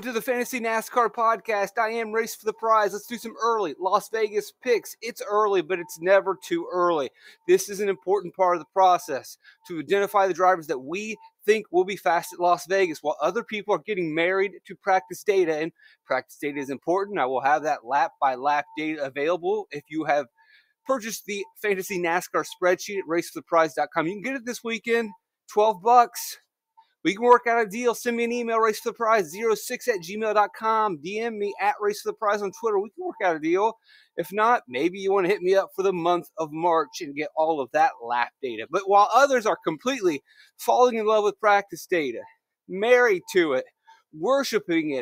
to the Fantasy NASCAR podcast. I am Race for the Prize. Let's do some early Las Vegas picks. It's early, but it's never too early. This is an important part of the process to identify the drivers that we think will be fast at Las Vegas while other people are getting married to practice data. And practice data is important. I will have that lap by lap data available if you have purchased the Fantasy NASCAR spreadsheet at racefortheprize.com. You can get it this weekend, $12. We can work out a deal. Send me an email, racefortheprize06@gmail.com. DM me at racefortheprize on Twitter. We can work out a deal. If not, maybe you want to hit me up for the month of March and get all of that lap data. But while others are completely falling in love with practice data, married to it, worshiping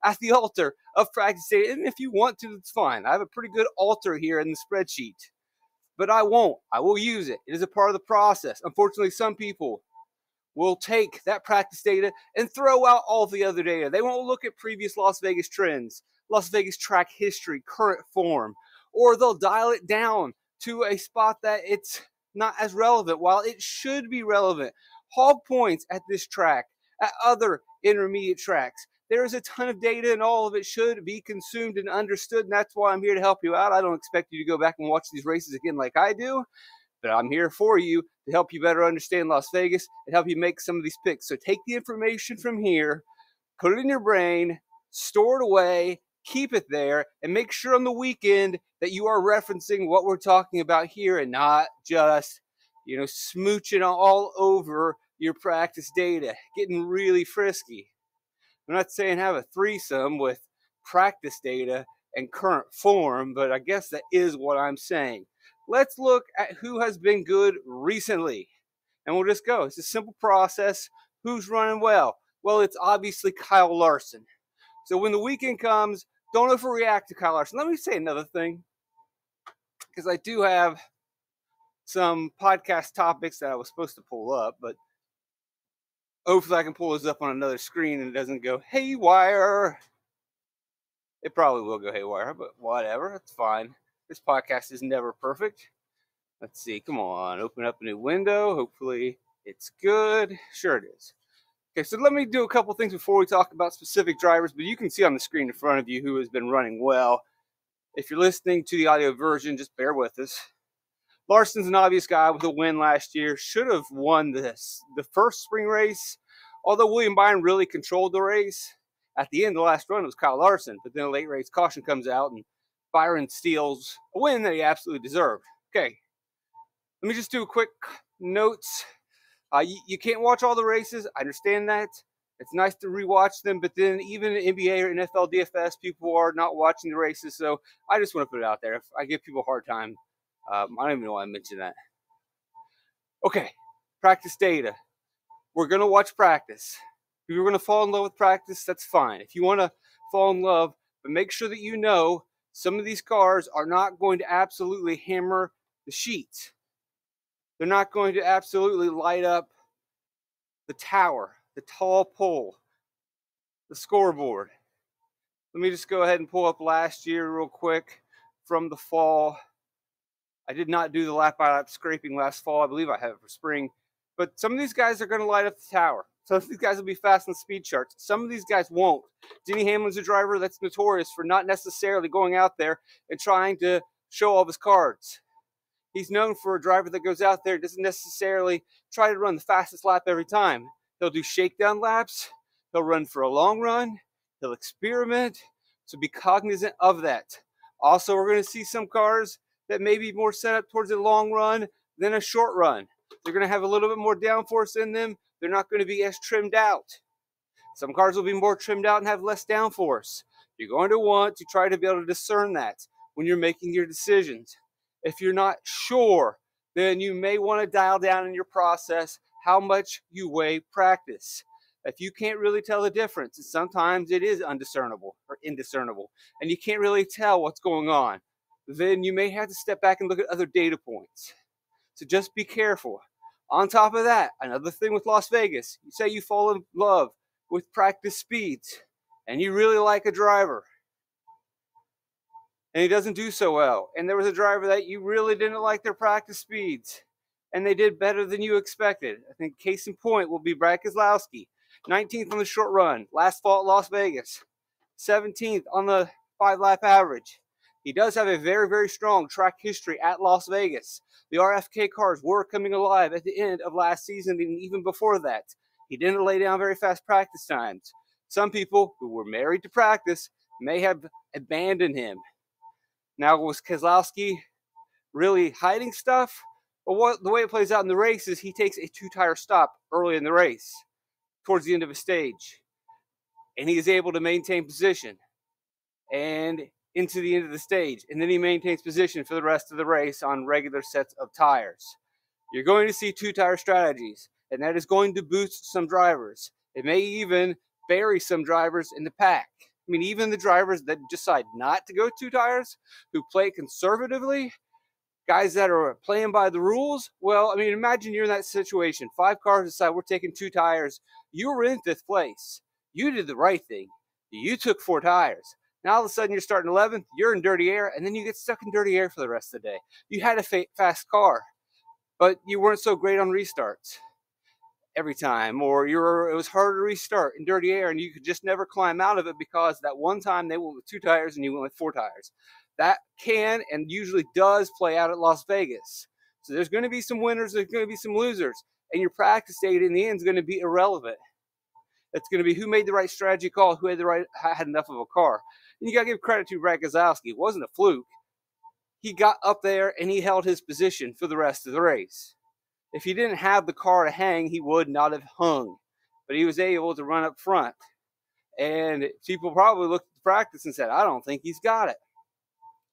at the altar of practice data, and if you want to, it's fine. I have a pretty good altar here in the spreadsheet. But I won't. I will use it. It is a part of the process. Unfortunately, some people will take that practice data and throw out all the other data. They won't look at previous Las Vegas trends, Las Vegas track history, current form, or they'll dial it down to a spot that it's not as relevant while it should be relevant. Hog points at this track, at other intermediate tracks. There is a ton of data and all of it should be consumed and understood, and that's why I'm here to help you out. I don't expect you to go back and watch these races again like I do, but I'm here for you to help you better understand Las Vegas and help you make some of these picks. So take the information from here, put it in your brain, store it away, keep it there, and make sure on the weekend that you are referencing what we're talking about here and not just, smooching all over your practice data, getting really frisky. I'm not saying have a threesome with practice data and current form, but I guess that is what I'm saying. Let's look at who has been good recently. And we'll just go. It's a simple process. Who's running well? Well, it's obviously Kyle Larson. So when the weekend comes, don't overreact to Kyle Larson. Let me say another thing, because I do have some podcast topics that I was supposed to pull up, but hopefully I can pull this up on another screen and it doesn't go haywire. It probably will go haywire, but whatever. It's fine. This podcast is never perfect. Let's see. Come on. Open up a new window. Hopefully it's good. Sure it is. Okay, so let me do a couple things before we talk about specific drivers, but you can see on the screen in front of you who has been running well. If you're listening to the audio version, just bear with us. Larson's an obvious guy with a win last year. Should have won the first spring race, although William Byron really controlled the race. At the end of the last run, it was Kyle Larson, but then a late race caution comes out, and Byron steals a win that he absolutely deserved. Okay, let me just do a quick notes. You can't watch all the races. I understand that. It's nice to rewatch them, but then even in NBA or NFL DFS, people are not watching the races, so I just want to put it out there. If I give people a hard time, I don't even know why I mentioned that. Okay, practice data. We're going to watch practice. If you're going to fall in love with practice, that's fine. If you want to fall in love, but make sure that you know some of these cars are not going to absolutely hammer the sheets. They're not going to absolutely light up the tower, the tall pole, the scoreboard. Let me just go ahead and pull up last year real quick from the fall. I did not do the lap-by-lap scraping last fall. I believe I have it for spring. But some of these guys are going to light up the tower. Some of these guys will be fast on speed charts. Some of these guys won't. Denny Hamlin's a driver that's notorious for not necessarily going out there and trying to show all of his cards. He's known for a driver that goes out there and doesn't necessarily try to run the fastest lap every time. He'll do shakedown laps. He'll run for a long run. He'll experiment. So be cognizant of that. Also, we're going to see some cars that may be more set up towards a long run than a short run. They're going to have a little bit more downforce in them. They're not going to be as trimmed out. Some cars will be more trimmed out and have less downforce. You're going to want to try to be able to discern that when you're making your decisions. If you're not sure, then you may want to dial down in your process how much you weigh practice. If you can't really tell the difference, and sometimes it is undiscernible or indiscernible, and you can't really tell what's going on, then you may have to step back and look at other data points. So just be careful. On top of that, another thing with Las Vegas, you say you fall in love with practice speeds and you really like a driver and he doesn't do so well, and there was a driver that you really didn't like their practice speeds and they did better than you expected. I think case in point will be Brad Keselowski. 19th on the short run, last fall at Las Vegas. 17th on the 5-lap average. He does have a very, very strong track history at Las Vegas. The RFK cars were coming alive at the end of last season and even before that. He didn't lay down very fast practice times. Some people who were married to practice may have abandoned him. Now, was Keselowski really hiding stuff? Well, the way it plays out in the race is he takes a 2-tire stop early in the race, towards the end of a stage, and he is able to maintain position and into the end of the stage, and then he maintains position for the rest of the race on regular sets of tires. You're going to see 2-tire strategies, and that is going to boost some drivers. It may even bury some drivers in the pack. I mean, even the drivers that decide not to go 2 tires, who play conservatively, guys that are playing by the rules, well, I mean, imagine you're in that situation. 5 cars decide we're taking 2 tires. You were in 5th place. You did the right thing. You took 4 tires. Now all of a sudden you're starting 11th, you're in dirty air, and then you get stuck in dirty air for the rest of the day. You had a fast car, but you weren't so great on restarts every time, or it was hard to restart in dirty air, and you could just never climb out of it because that one time they went with 2 tires and you went with 4 tires. That can and usually does play out at Las Vegas. So there's going to be some winners, there's going to be some losers, and your practice data in the end is going to be irrelevant. It's going to be who made the right strategy call, who had enough of a car. And you got to give credit to Brad Keselowski. It wasn't a fluke. He got up there and he held his position for the rest of the race. If he didn't have the car to hang, he would not have hung. But he was able to run up front. And people probably looked at the practice and said, I don't think he's got it.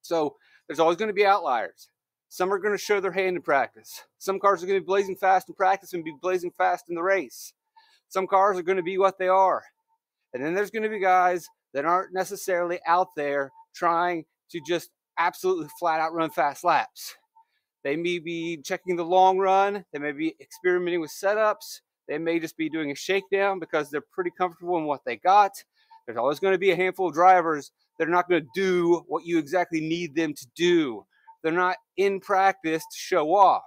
So there's always going to be outliers. Some are going to show their hand in practice. Some cars are going to be blazing fast in practice and be blazing fast in the race. Some cars are going to be what they are. And then there's going to be guys that aren't necessarily out there trying to just absolutely flat out run fast laps. They may be checking the long run. They may be experimenting with setups. They may just be doing a shakedown because they're pretty comfortable in what they got. There's always going to be a handful of drivers that are not going to do what you exactly need them to do. They're not in practice to show off.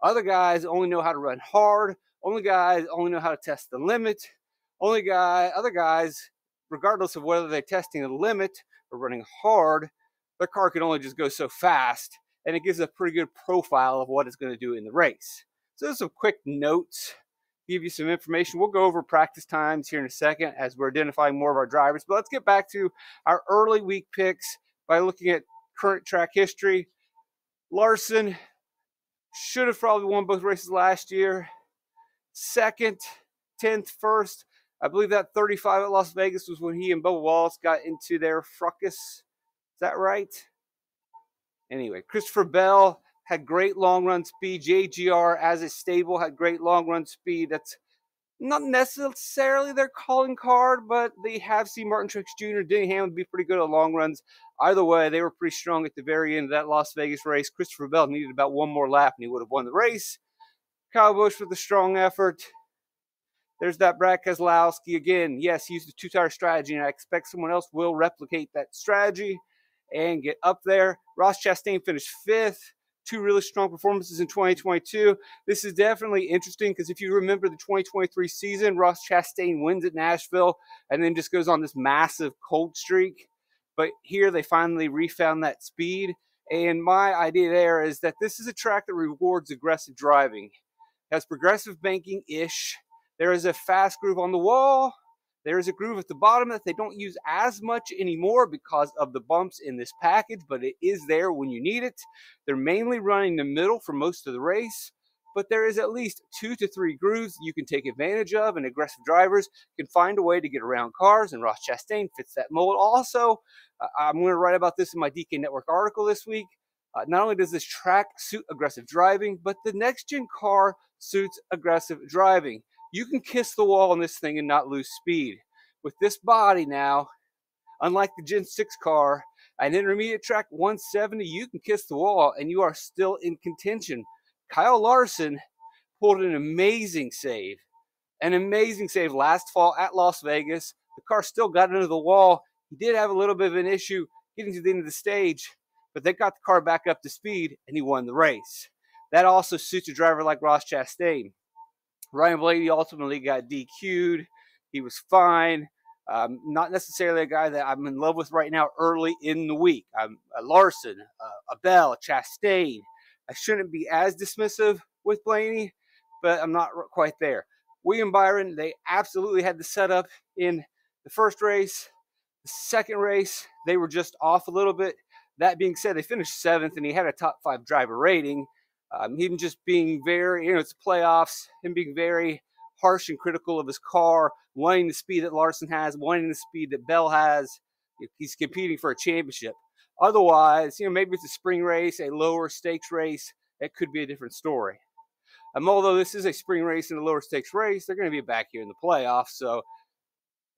Other guys only know how to run hard. Other guys only know how to test the limit. Other guys, regardless of whether they're testing the limit or running hard, their car can only just go so fast, and it gives a pretty good profile of what it's going to do in the race. So there's some quick notes, give you some information. We'll go over practice times here in a second as we're identifying more of our drivers. But let's get back to our early week picks by looking at current track history. Larson should have probably won both races last year. 2nd, 10th, 1st. I believe that 35 at Las Vegas was when he and Bubba Wallace got into their fracas. Is that right? Anyway, Christopher Bell had great long run speed. JGR as a stable had great long run speed. That's not necessarily their calling card, but they have seen Martin Truex Jr. Denny Hamlin be pretty good at long runs. Either way, they were pretty strong at the very end of that Las Vegas race. Christopher Bell needed about one more lap and he would have won the race. Kyle Busch with a strong effort. There's that Brad Keselowski again. Yes, he used a 2-tire strategy, and I expect someone else will replicate that strategy and get up there. Ross Chastain finished 5th. 2 really strong performances in 2022. This is definitely interesting because if you remember the 2023 season, Ross Chastain wins at Nashville and then just goes on this massive cold streak. But here they finally refound that speed. And my idea there is that this is a track that rewards aggressive driving. It has progressive banking-ish. There is a fast groove on the wall. There is a groove at the bottom that they don't use as much anymore because of the bumps in this package, but it is there when you need it. They're mainly running the middle for most of the race, but there is at least 2 to 3 grooves you can take advantage of, and aggressive drivers can find a way to get around cars, and Ross Chastain fits that mold. Also, I'm going to write about this in my DK Network article this week. Not only does this track suit aggressive driving, but the next-gen car suits aggressive driving. You can kiss the wall on this thing and not lose speed. With this body now, unlike the Gen 6 car, an intermediate track 170, you can kiss the wall and you are still in contention. Kyle Larson pulled an amazing save last fall at Las Vegas. The car still got into the wall. He did have a little bit of an issue getting to the end of the stage, but they got the car back up to speed and he won the race. That also suits a driver like Ross Chastain. Ryan Blaney ultimately got DQ'd. He was fine. Not necessarily a guy that I'm in love with right now early in the week. Larson, Abel, Chastain. I shouldn't be as dismissive with Blaney, but I'm not quite there. William Byron, they absolutely had the setup in the first race. The second race, they were just off a little bit. That being said, they finished 7th, and he had a top 5 driver rating. Him just being very, it's playoffs, him being very harsh and critical of his car, wanting the speed that Larson has, wanting the speed that Bell has. He's competing for a championship. Otherwise, maybe it's a spring race, a lower stakes race, it could be a different story. Although this is a spring race and a lower stakes race, they're going to be back here in the playoffs. So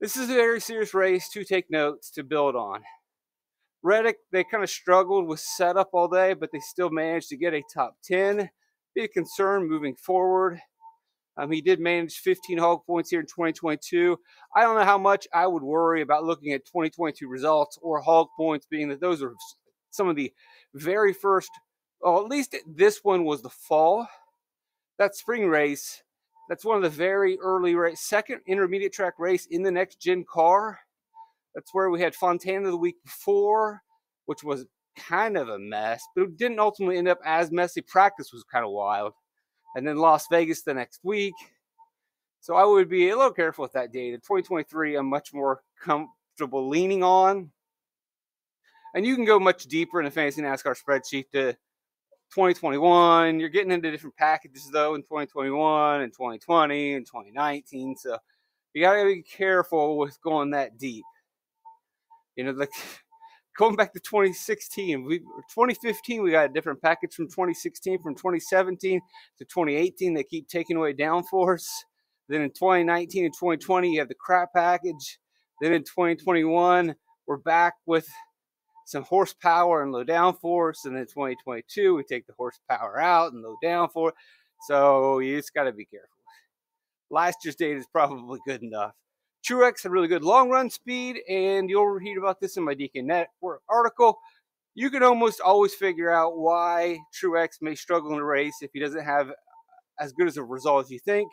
this is a very serious race to take notes, to build on. Reddick, they kind of struggled with setup all day, but they still managed to get a top 10. Be a concern moving forward. He did manage 15 hog points here in 2022. I don't know how much I would worry about looking at 2022 results or hog points, being that those are some of the very first, well, at least this one was the fall. That spring race, that's one of the very early race, second intermediate track race in the next gen car. That's where we had Fontana the week before, which was kind of a mess, but it didn't ultimately end up as messy. Practice was kind of wild. And then Las Vegas the next week. So I would be a little careful with that data. 2023, I'm much more comfortable leaning on. And you can go much deeper in the Fantasy NASCAR spreadsheet to 2021. You're getting into different packages, though, in 2021 and 2020 and 2019. So you got to be careful with going that deep. Like going back to 2016, 2015, we got a different package from 2016, from 2017 to 2018. They keep taking away downforce. Then in 2019 and 2020, you have the crap package. Then in 2021, we're back with some horsepower and low downforce. And then 2022, we take the horsepower out and low downforce. So you just got to be careful. Last year's data is probably good enough. Truex had really good long run speed, and you'll read about this in my DK Network article. You can almost always figure out why Truex may struggle in a race if he doesn't have as good as a result as you think.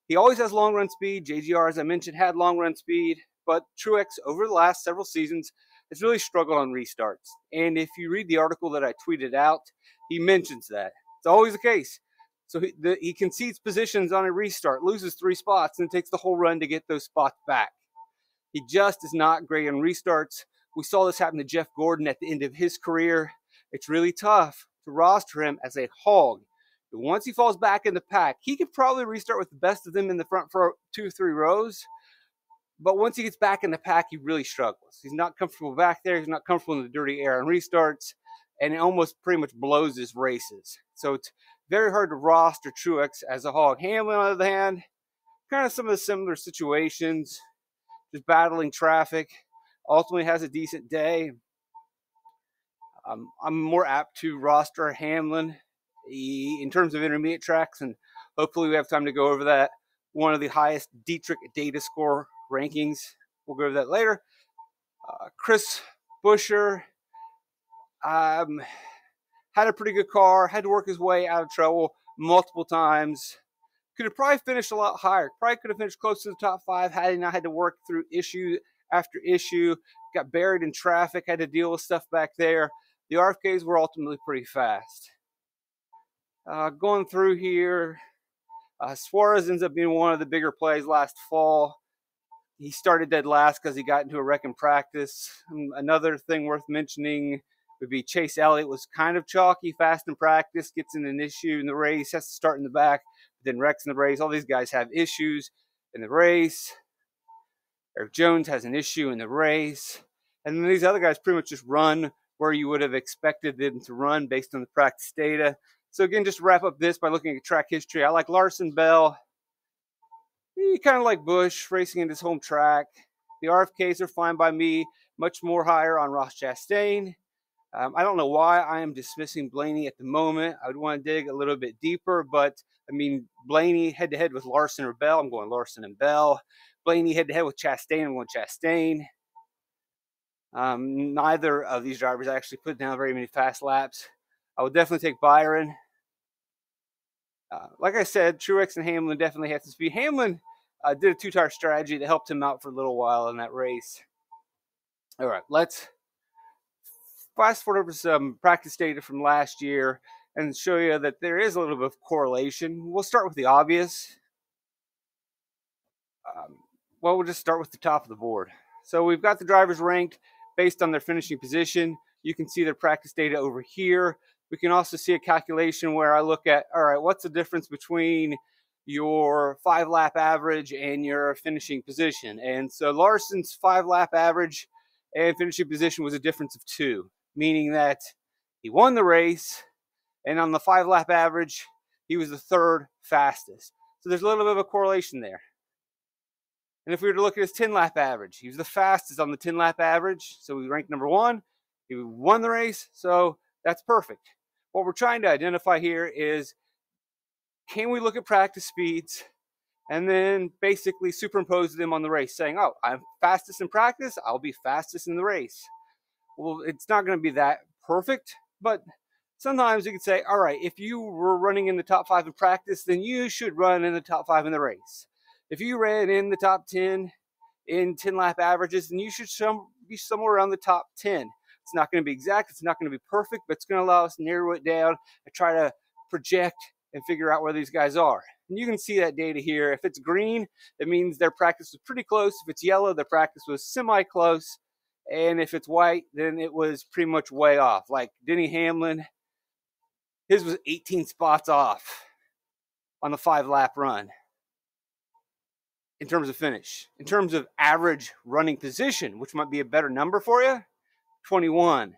He always has long run speed. JGR, as I mentioned, had long run speed, but Truex over the last several seasons has really struggled on restarts. And if you read the article that I tweeted out, he mentions that. It's always the case. So he concedes positions on a restart, loses 3 spots, and takes the whole run to get those spots back. He just is not great on restarts. We saw this happen to Jeff Gordon at the end of his career. It's really tough to roster him as a hog. But once he falls back in the pack, he could probably restart with the best of them in the front 2 or 3 rows. But once he gets back in the pack, he really struggles. He's not comfortable back there. He's not comfortable in the dirty air on restarts. And it almost pretty much blows his races. So it's very hard to roster Truex as a hog. Hamlin, on the other hand, kind of some of the similar situations, just battling traffic, ultimately has a decent day. I'm more apt to roster Hamlin in terms of intermediate tracks, and hopefully we have time to go over that. One of the highest Dietrich data score rankings. We'll go over that later. Chris Buescher had a pretty good car, had to work his way out of trouble multiple times. Could have probably finished a lot higher. Probably could have finished close to the top 5 had he not had to work through issue after issue. Got buried in traffic, had to deal with stuff back there. The RFKs were ultimately pretty fast. Going through here, Suarez ends up being one of the bigger plays last fall. He started dead last because he got into a wreck in practice. Another thing worth mentioning would be Chase Elliott was kind of chalky, fast in practice, gets in an issue in the race, has to start in the back, then wrecks in the race. All these guys have issues in the race. Eric Jones has an issue in the race. And then these other guys pretty much just run where you would have expected them to run based on the practice data. So again, just to wrap up this by looking at track history, I like Larson, Bell. You kind of like Busch racing in his home track. The RFKs are fine by me. Much more higher on Ross Chastain. I don't know why I am dismissing Blaney at the moment. I would want to dig a little bit deeper, but I mean, Blaney head-to-head with Larson or Bell. I'm going Larson and Bell. Blaney head-to-head with Chastain. I'm going Chastain. Neither of these drivers actually put down very many fast laps. I would definitely take Byron. Like I said, Truex and Hamlin definitely have to speed. Hamlin did a two-tire strategy that helped him out for a little while in that race. All right, let's fast forward over some practice data from last year and show you that there is a little bit of correlation. We'll start with the obvious. Well, we'll just start with the top of the board. So we've got the drivers ranked based on their finishing position. You can see their practice data over here. We can also see a calculation where I look at, all right, what's the difference between your 5-lap average and your finishing position? And so Larson's 5-lap average and finishing position was a difference of 2, meaning that he won the race, and on the 5-lap average, he was the 3rd fastest. So there's a little bit of a correlation there. And if we were to look at his 10-lap average, he was the fastest on the 10-lap average, so we ranked number 1. He won the race, so that's perfect. What we're trying to identify here is, can we look at practice speeds and then basically superimpose them on the race, saying, oh, I'm fastest in practice, I'll be fastest in the race. Well, it's not going to be that perfect, but sometimes you could say, all right, if you were running in the top 5 in practice, then you should run in the top 5 in the race. If you ran in the top 10 in 10-lap averages, then you should be somewhere around the top 10. It's not going to be exact, it's not going to be perfect, but it's going to allow us to narrow it down and try to project and figure out where these guys are. And you can see that data here. If it's green, it means their practice was pretty close. If it's yellow, their practice was semi-close. And if it's white, then it was pretty much way off. Like Denny Hamlin, his was 18 spots off on the 5-lap run in terms of finish. In terms of average running position, which might be a better number for you, 21.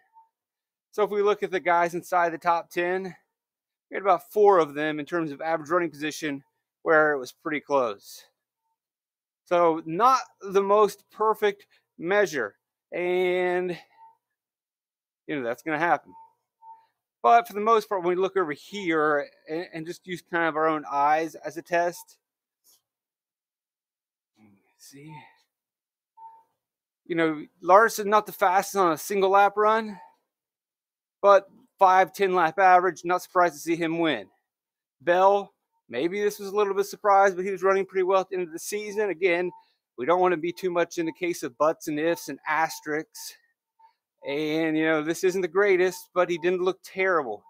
So if we look at the guys inside the top 10, we had about 4 of them in terms of average running position where it was pretty close. So not the most perfect measure. And, that's going to happen. But for the most part, when we look over here and just use kind of our own eyes as a test, see, Larson not the fastest on a single lap run, but 5-10 lap average, not surprised to see him win. Bell, maybe this was a little bit surprised, but he was running pretty well at the end of the season. Again, we don't want to be too much in the case of buts and ifs and asterisks. And, this isn't the greatest, but he didn't look terrible.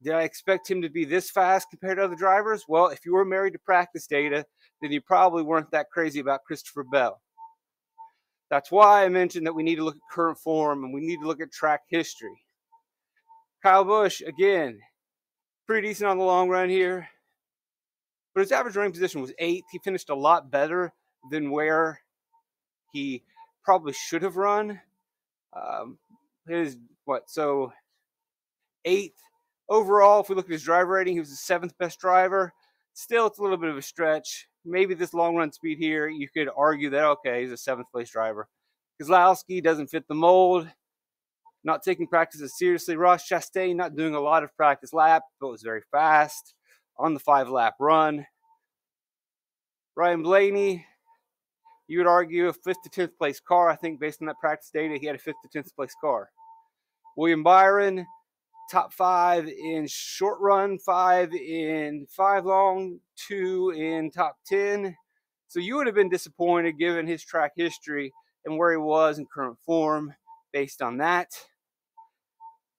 Did I expect him to be this fast compared to other drivers? Well, if you were married to practice data, then you probably weren't that crazy about Christopher Bell. That's why I mentioned that we need to look at current form and we need to look at track history. Kyle Busch, again, pretty decent on the long run here. But his average running position was 8th. He finished a lot better than where he probably should have run. So 8th. Overall, if we look at his driver rating, he was the 7th best driver. Still, it's a little bit of a stretch. Maybe this long run speed here, you could argue that, okay, he's a 7th place driver. Keselowski doesn't fit the mold. Not taking practice as seriously. Ross Chastain not doing a lot of practice lap, but was very fast on the 5-lap run. Ryan Blaney, you would argue a 5th to 10th place car. I think based on that practice data, he had a 5th to 10th place car. William Byron, top 5 in short run, 5 in 5 long, 2 in top 10. So you would have been disappointed given his track history and where he was in current form based on that.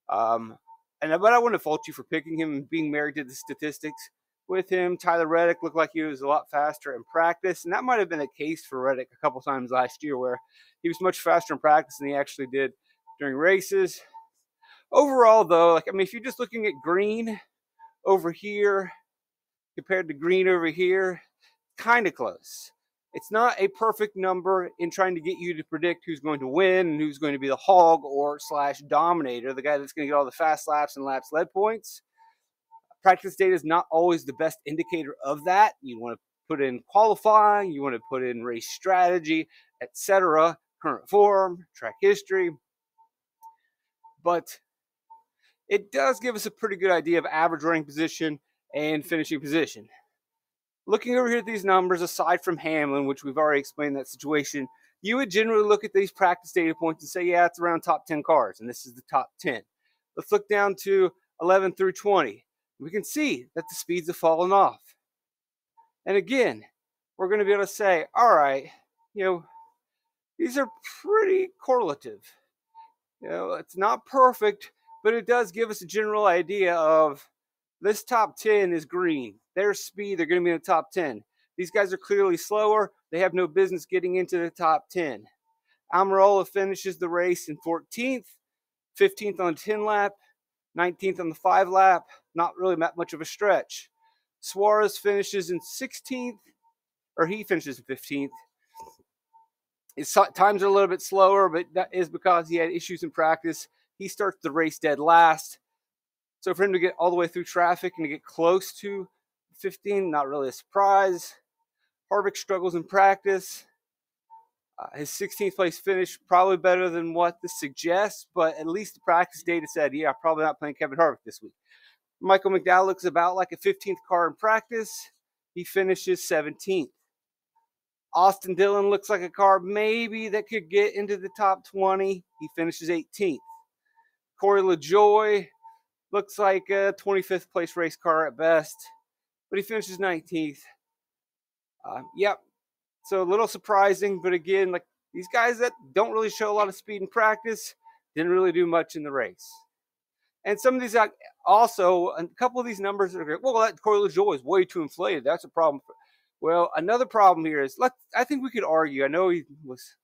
But I wouldn't fault you for picking him and being married to the statistics with him. Tyler Reddick looked like he was a lot faster in practice, and that might have been the case for Reddick a couple times last year where he was much faster in practice than he actually did during races. Overall, though, if you're just looking at green over here compared to green over here, kind of close. It's not a perfect number in trying to get you to predict who's going to win and who's going to be the hog or / dominator, the guy that's going to get all the fast laps and laps led points. Practice data is not always the best indicator of that. You want to put in qualifying, you want to put in race strategy, etc., current form, track history. But it does give us a pretty good idea of average running position and finishing position. Looking over here at these numbers, aside from Hamlin, which we've already explained that situation, you would generally look at these practice data points and say, yeah, it's around top 10 cars, and this is the top 10. Let's look down to 11 through 20. We can see that the speeds have fallen off. And again, we're going to be able to say, all right, these are pretty correlative. It's not perfect, but it does give us a general idea of this top 10 is green. Their speed, they're going to be in the top 10. These guys are clearly slower. They have no business getting into the top 10. Almirola finishes the race in 14th, 15th on the 10 lap, 19th on the 5 lap. Not really that much of a stretch. Suarez finishes in 16th, or he finishes in 15th. His times are a little bit slower, but that is because he had issues in practice. He starts the race dead last. So for him to get all the way through traffic and to get close to 15, not really a surprise. Harvick struggles in practice. His 16th place finish, probably better than what this suggests, but at least the practice data said, yeah, probably not playing Kevin Harvick this week. Michael McDowell looks about like a 15th car in practice. He finishes 17th. Austin Dillon looks like a car maybe that could get into the top 20. He finishes 18th. Corey LaJoie looks like a 25th place race car at best, but he finishes 19th. Yep. So a little surprising, but again, like these guys that don't really show a lot of speed in practice didn't really do much in the race. And some of these also, a couple of these numbers are great. Well, that Corey LaJoie is way too inflated. That's a problem. Well, another problem here is, I think we could argue. I know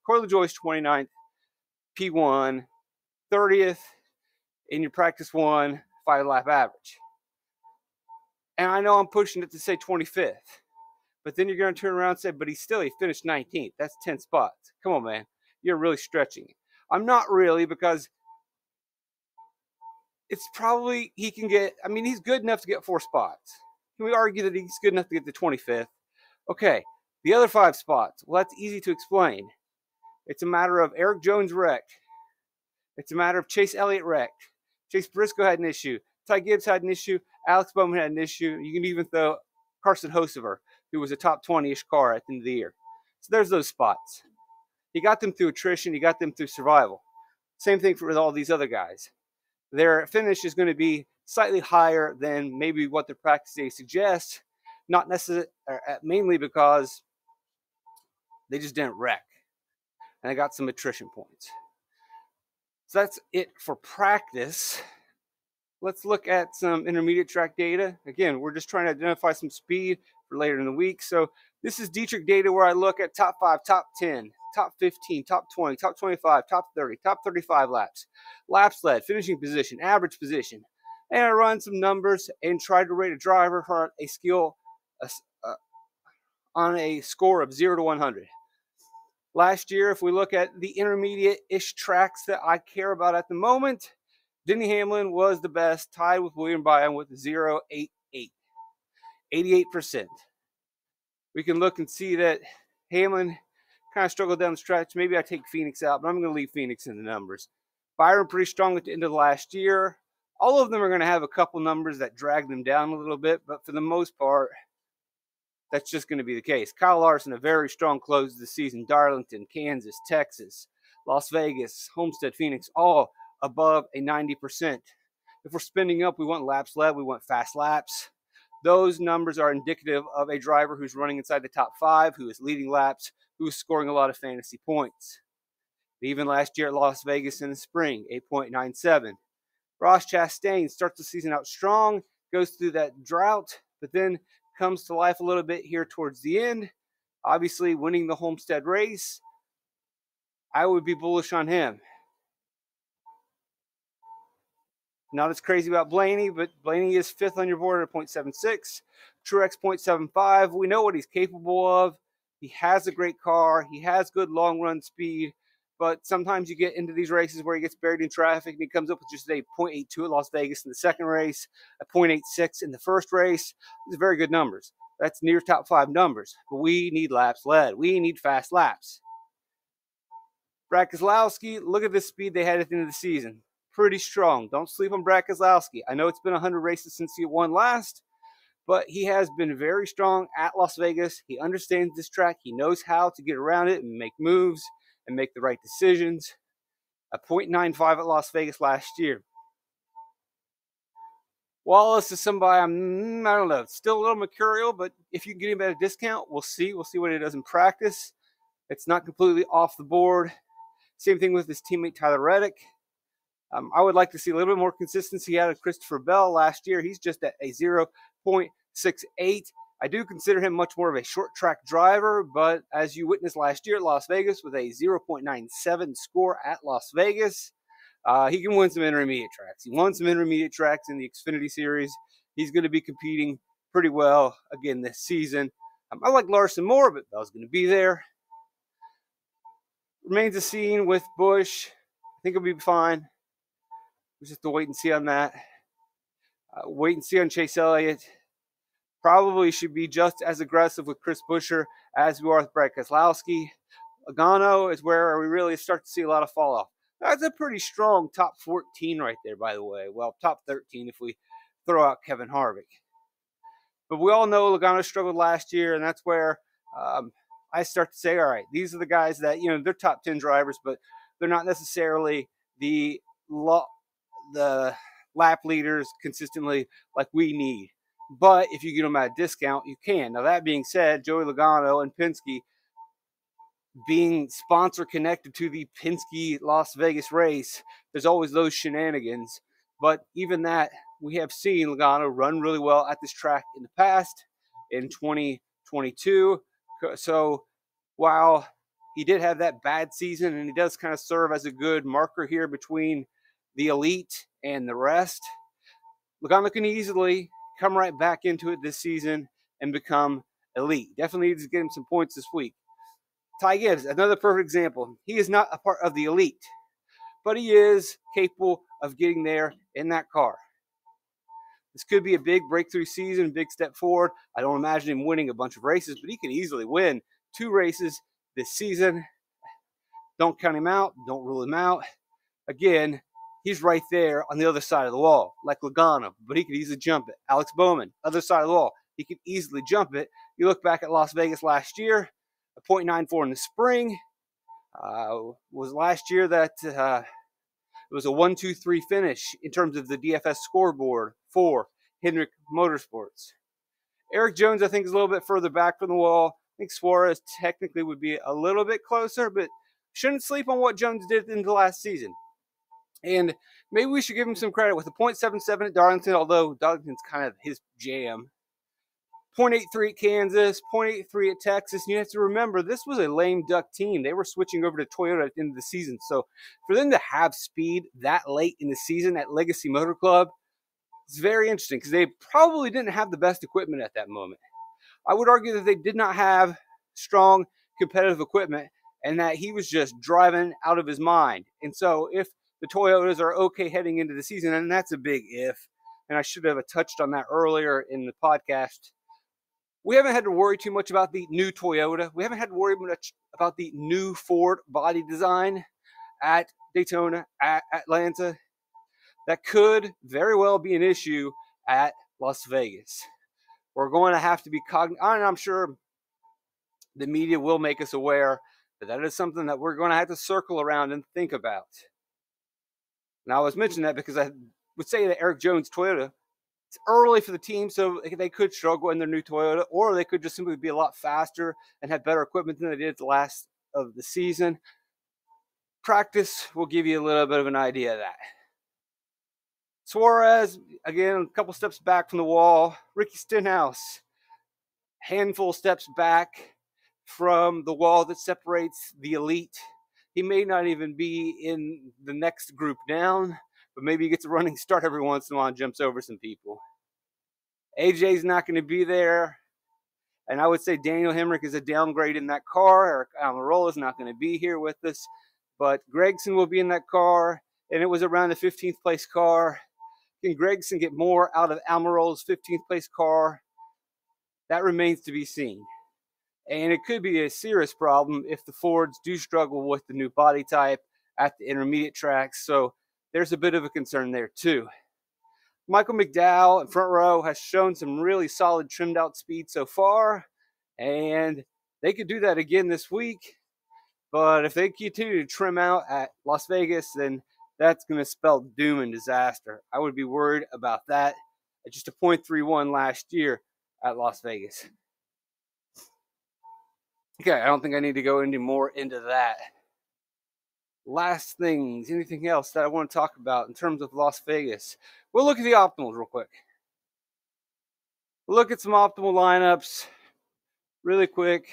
Corey LaJoie's 29th, P1, 30th in your practice 1, 5-lap average. And I know I'm pushing it to say 25th. But then you're going to turn around and say, but he finished 19th. That's 10 spots. Come on, man. You're really stretching it. I'm not really, because it's probably he can get, he's good enough to get 4 spots. Can we argue that he's good enough to get the 25th? Okay, the other 5 spots. Well, that's easy to explain. It's a matter of Eric Jones wrecked. It's a matter of Chase Elliott wrecked. Chase Briscoe had an issue. Ty Gibbs had an issue. Alex Bowman had an issue. You can even throw Carson Hocevar, who was a top 20-ish car at the end of the year. So there's those spots. He got them through attrition. He got them through survival. Same thing with all these other guys. Their finish is going to be slightly higher than maybe what their practice day suggests, not necessarily, mainly because they just didn't wreck. And they got some attrition points. So that's it for practice. Let's look at some intermediate track data. Again, we're just trying to identify some speed for later in the week. So this is Dietrich data where I look at top 5, top 10, top 15, top 20, top 25, top 30, top 35 laps, laps led, finishing position, average position. And I run some numbers and try to rate a driver on a skill on a score of 0 to 100. Last year, if we look at the intermediate-ish tracks that I care about at the moment, Denny Hamlin was the best, tied with William Byron with 0.88, 88%. We can look and see that Hamlin kind of struggled down the stretch. Maybe I take Phoenix out, but I'm going to leave Phoenix in the numbers. Byron pretty strong at the end of the last year. All of them are going to have a couple numbers that drag them down a little bit, but for the most part, that's just going to be the case. Kyle Larson, a very strong close to the season. Darlington, Kansas, Texas, Las Vegas, Homestead, Phoenix, all above a 90%. If we're spinning up, we want laps led, we want fast laps. Those numbers are indicative of a driver who's running inside the top 5, who is leading laps, who is scoring a lot of fantasy points. Even last year at Las Vegas in the spring, 8.97. Ross Chastain starts the season out strong, goes through that drought, but then comes to life a little bit here towards the end. Obviously, winning the Homestead race, I would be bullish on him. Not as crazy about Blaney, but Blaney is 5th on your board at 0.76. Truex 0.75. We know what he's capable of. He has a great car. He has good long run speed. But sometimes you get into these races where he gets buried in traffic and he comes up with just a 0.82 at Las Vegas in the second race, a 0.86 in the first race. These are very good numbers. That's near top 5 numbers. But we need laps led. We need fast laps. Brad Keselowski, look at the speed they had at the end of the season. Pretty strong. Don't sleep on Brad Keselowski. I know it's been 100 races since he won last, but he has been very strong at Las Vegas. He understands this track. He knows how to get around it and make moves and make the right decisions. A 0.95 at Las Vegas last year. Wallace is somebody I don't know, still a little mercurial, but if you can get him at a discount, we'll see. We'll see what he does in practice. It's not completely off the board. Same thing with his teammate Tyler Reddick. I would like to see a little bit more consistency out of Christopher Bell last year. He's just at a 0.68. I do consider him much more of a short track driver, but as you witnessed last year at Las Vegas with a 0.97 score at Las Vegas, he can win some intermediate tracks. He won some intermediate tracks in the Xfinity Series. He's going to be competing pretty well again this season. I like Larson more, but Bell's going to be there. Remains a scene with Busch. I think he'll be fine. We just have to wait and see on that. Wait and see on Chase Elliott. Probably should be just as aggressive with Chris Buescher as we are with Brad Keselowski. Logano is where we really start to see a lot of fall off. That's a pretty strong top 14 right there, by the way. Well, top 13 if we throw out Kevin Harvick. But we all know Logano struggled last year, and that's where I start to say, all right, these are the guys that, they're top 10 drivers, but they're not necessarily the lap leaders consistently like we need. But if you get them at a discount, you can. Now, that being said, Joey Logano and Penske being sponsor connected to the Penske Las Vegas race, there's always those shenanigans. But even that, we have seen Logano run really well at this track in the past, in 2022. So while he did have that bad season, and he does kind of serve as a good marker here between the elite and the rest, Logano can easily come right back into it this season and become elite. Definitely needs to get him some points this week. Ty Gibbs, another perfect example. He is not a part of the elite, but he is capable of getting there in that car. This could be a big breakthrough season, big step forward. I don't imagine him winning a bunch of races, but he can easily win 2 races this season. Don't count him out. Don't rule him out. Again, he's right there on the other side of the wall, like Logano, but he could easily jump it. Alex Bowman, other side of the wall. He could easily jump it. You look back at Las Vegas last year, a 0.94 in the spring. Was last year that it was a 1-2-3 finish in terms of the DFS scoreboard for Hendrick Motorsports. Eric Jones, I think, is a little bit further back from the wall. I think Suarez technically would be a little bit closer, but shouldn't sleep on what Jones did in the last season. And maybe we should give him some credit with a 0.77 at Darlington, although Darlington's kind of his jam. 0.83 at Kansas, 0.83 at Texas. And you have to remember, this was a lame duck team. They were switching over to Toyota at the end of the season. So for them to have speed that late in the season at Legacy Motor Club, it's very interesting because they probably didn't have the best equipment at that moment. I would argue that they did not have strong competitive equipment and that he was just driving out of his mind. And so if the Toyotas are okay heading into the season, and that's a big if, and I should have touched on that earlier in the podcast, we haven't had to worry too much about the new Toyota. We haven't had to worry much about the new Ford body design at Daytona, at Atlanta. That could very well be an issue at Las Vegas. We're going to have to be cognizant, and I'm sure the media will make us aware that that is something that we're going to have to circle around and think about. Now, I was mentioning that because I would say that Eric Jones Toyota, it's early for the team, so they could struggle in their new Toyota, or they could just simply be a lot faster and have better equipment than they did at the last of the season. Practice will give you a little bit of an idea of that. Suarez, again, a couple steps back from the wall. Ricky Stenhouse, handful steps back from the wall that separates the elite. He may not even be in the next group down, but maybe he gets a running start every once in a while and jumps over some people. AJ's not going to be there, and I would say Daniel Hemrick is a downgrade in that car. Eric Almirola is not going to be here with us, but Gragson will be in that car, and it was around the 15th place car. Can Gragson get more out of Almirola's 15th place car? That remains to be seen. And it could be a serious problem if the Fords do struggle with the new body type at the intermediate tracks. So there's a bit of a concern there too. Michael McDowell in front row has shown some really solid trimmed out speed so far. And they could do that again this week. But if they continue to trim out at Las Vegas, then that's going to spell doom and disaster. I would be worried about that. at just a .31 last year at Las Vegas. Okay, I don't think I need to go any more into that. Last things, anything else that I want to talk about in terms of Las Vegas? We'll look at the optimals real quick. We'll look at some optimal lineups really quick.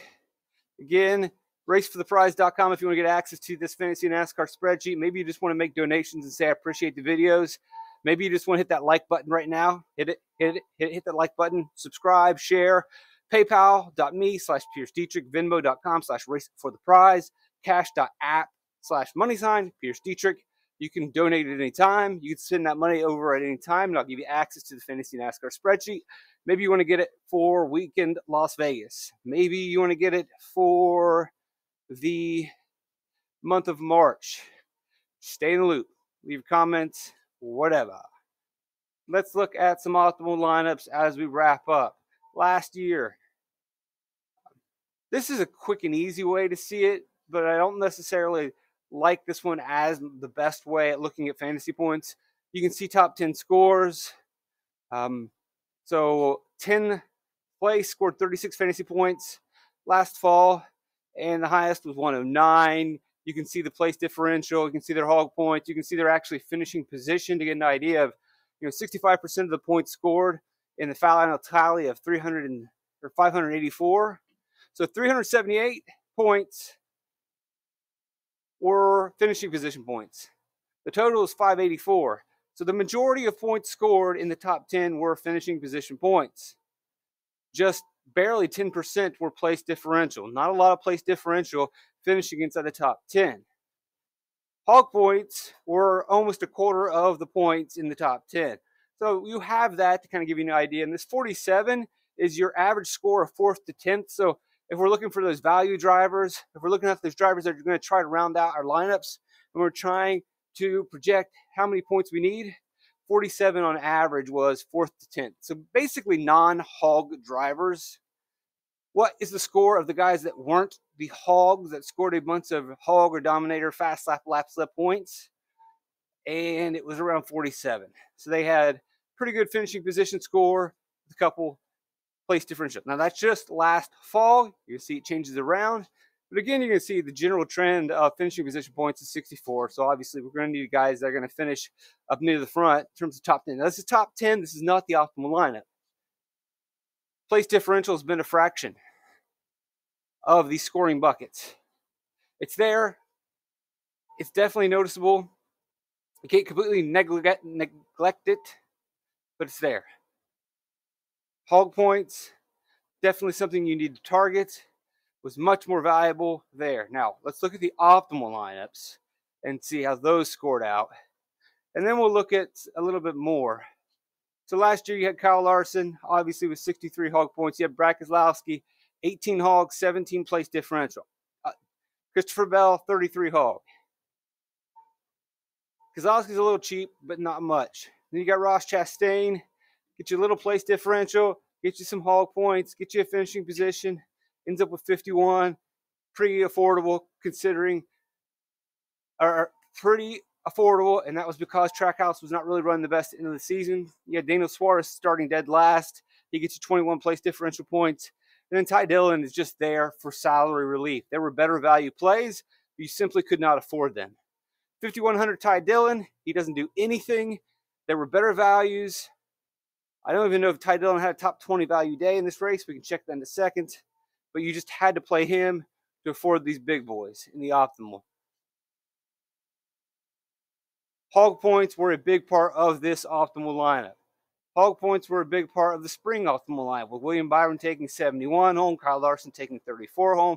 Again, racefortheprize.com if you want to get access to this fantasy NASCAR spreadsheet. Maybe you just want to make donations and say I appreciate the videos. Maybe you just want to hit that like button right now. Hit that like button. Subscribe, share. PayPal.me/Pierce Dietrich. Venmo.com/racefortheprize. Cash.app/moneysign Pierce Dietrich. You can donate at any time. You can send that money over at any time, and I'll give you access to the fantasy NASCAR spreadsheet. Maybe you want to get it for weekend Las Vegas. Maybe you want to get it for the month of March. Stay in the loop. Leave comments, whatever. Let's look at some optimal lineups as we wrap up. Last year, this is a quick and easy way to see it, but I don't necessarily like this one as the best way at looking at fantasy points. You can see top 10 scores. So 10th place scored 36 fantasy points last fall, and the highest was 109. You can see the place differential. You can see their hog points. You can see their actually finishing position to get an idea of, 65% of the points scored in the final tally of 584. So 378 points were finishing position points. The total is 584. So the majority of points scored in the top 10 were finishing position points. Just barely 10% were place differential. Not a lot of place differential finishing inside the top 10. Hog points were almost a quarter of the points in the top 10. So you have that to kind of give you an idea. And this 47 is your average score of 4th to 10th. So if we're looking for those value drivers, if we're looking at those drivers that are going to try to round out our lineups, and we're trying to project how many points we need, 47 on average was 4th to 10th. So basically non-hog drivers. What is the score of the guys that weren't the hogs that scored a bunch of hog or dominator fast lap slip points? And it was around 47. So they had pretty good finishing position score with a couple place differential. Now that's just last fall. You can see it changes around. But again, you're going to see the general trend of finishing position points is 64. So obviously we're going to need guys that are going to finish up near the front in terms of top 10. Now this is top 10. This is not the optimal lineup. Place differential has been a fraction of these scoring buckets. It's there. It's definitely noticeable. You can't completely neglect it, but it's there. Hog points, definitely something you need to target. Was much more valuable there. Now, let's look at the optimal lineups and see how those scored out. And then we'll look at a little bit more. So last year you had Kyle Larson, obviously with 63 hog points. You had Brad Keselowski, 18 hogs, 17 place differential. Christopher Bell, 33 hog. Keselowski's a little cheap, but not much. Then you got Ross Chastain, get you a little place differential, get you some hog points, get you a finishing position, ends up with 51. Pretty affordable considering, or pretty affordable, and that was because Trackhouse was not really running the best end of the season. You had Daniel Suarez starting dead last. He gets you 21 place differential points. And then Ty Dillon is just there for salary relief. There were better value plays, but you simply could not afford them. 5,100 Ty Dillon, he doesn't do anything. There were better values. I don't even know if Ty Dillon had a top 20 value day in this race. We can check that in a second. But you just had to play him to afford these big boys in the optimal. Hog points were a big part of this optimal lineup. Hog points were a big part of the spring optimal lineup, with William Byron taking 71 home, Kyle Larson taking 34 home,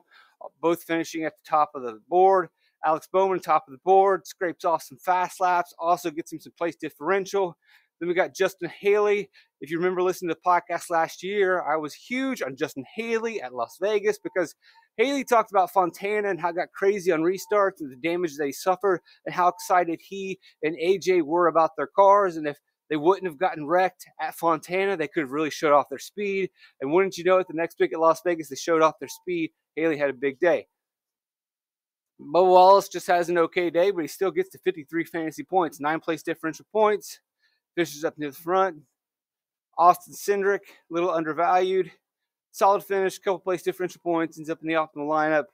both finishing at the top of the board. Alex Bowman, top of the board, scrapes off some fast laps, also gets him some place differential. Then we got Justin Haley. If you remember listening to the podcast last year, I was huge on Justin Haley at Las Vegas because Haley talked about Fontana and how it got crazy on restarts and the damage they suffered and how excited he and AJ were about their cars. And if they wouldn't have gotten wrecked at Fontana, they could have really showed off their speed. And wouldn't you know it, the next week at Las Vegas, they showed off their speed. Haley had a big day. Bubba Wallace just has an okay day, but he still gets to 53 fantasy points, 9 place differential points, finishes up near the front. Austin Cindric, a little undervalued. Solid finish, couple place differential points, ends up in the optimal lineup.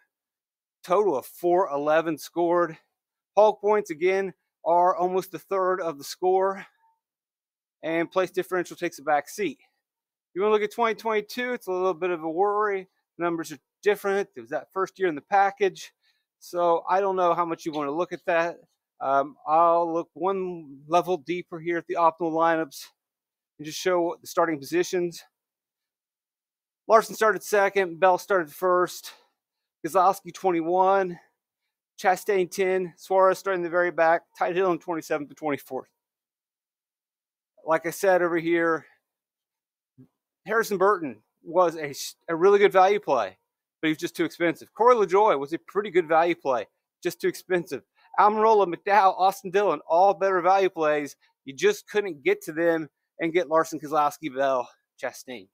Total of 411 scored. Hulk points, again, are almost a third of the score. And place differential takes a back seat. If you want to look at 2022, it's a little bit of a worry. Numbers are different. It was that first year in the package. So I don't know how much you want to look at that. I'll look one level deeper here at the optimal lineups and just show the starting positions. Larson started second. Bell started first. Kozlowski 21. Chastain 10. Suarez starting in the very back. Ty Dillon 27th to 24th. Like I said over here, Harrison Burton was a really good value play, but he was just too expensive. Corey LaJoie was a pretty good value play, just too expensive. Almirola, McDowell, Austin Dillon, all better value plays. You just couldn't get to them and get Larson, Kozlowski, Bell, Chastain.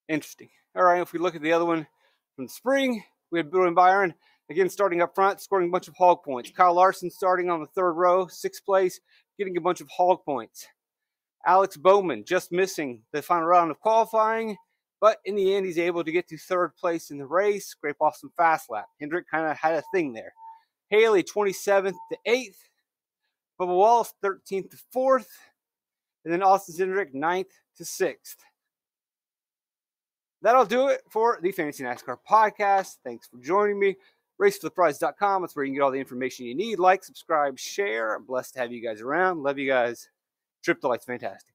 Interesting. All right, if we look at the other one from the spring, we had Boone Byron, again starting up front, scoring a bunch of hog points. Kyle Larson starting on the third row, 6th place, getting a bunch of hog points. Alex Bowman just missing the final round of qualifying, but in the end, he's able to get to 3rd place in the race, scrape off some fast lap. Hendrick kind of had a thing there. Haley, 27th to 8th. Bubba Wallace, 13th to 4th. And then Austin Cindric, 9th to 6th. That'll do it for the Fantasy NASCAR podcast. Thanks for joining me. RaceForThePrize.com. That's where you can get all the information you need. Like, subscribe, share. I'm blessed to have you guys around. Love you guys. Trip to Light's fantastic.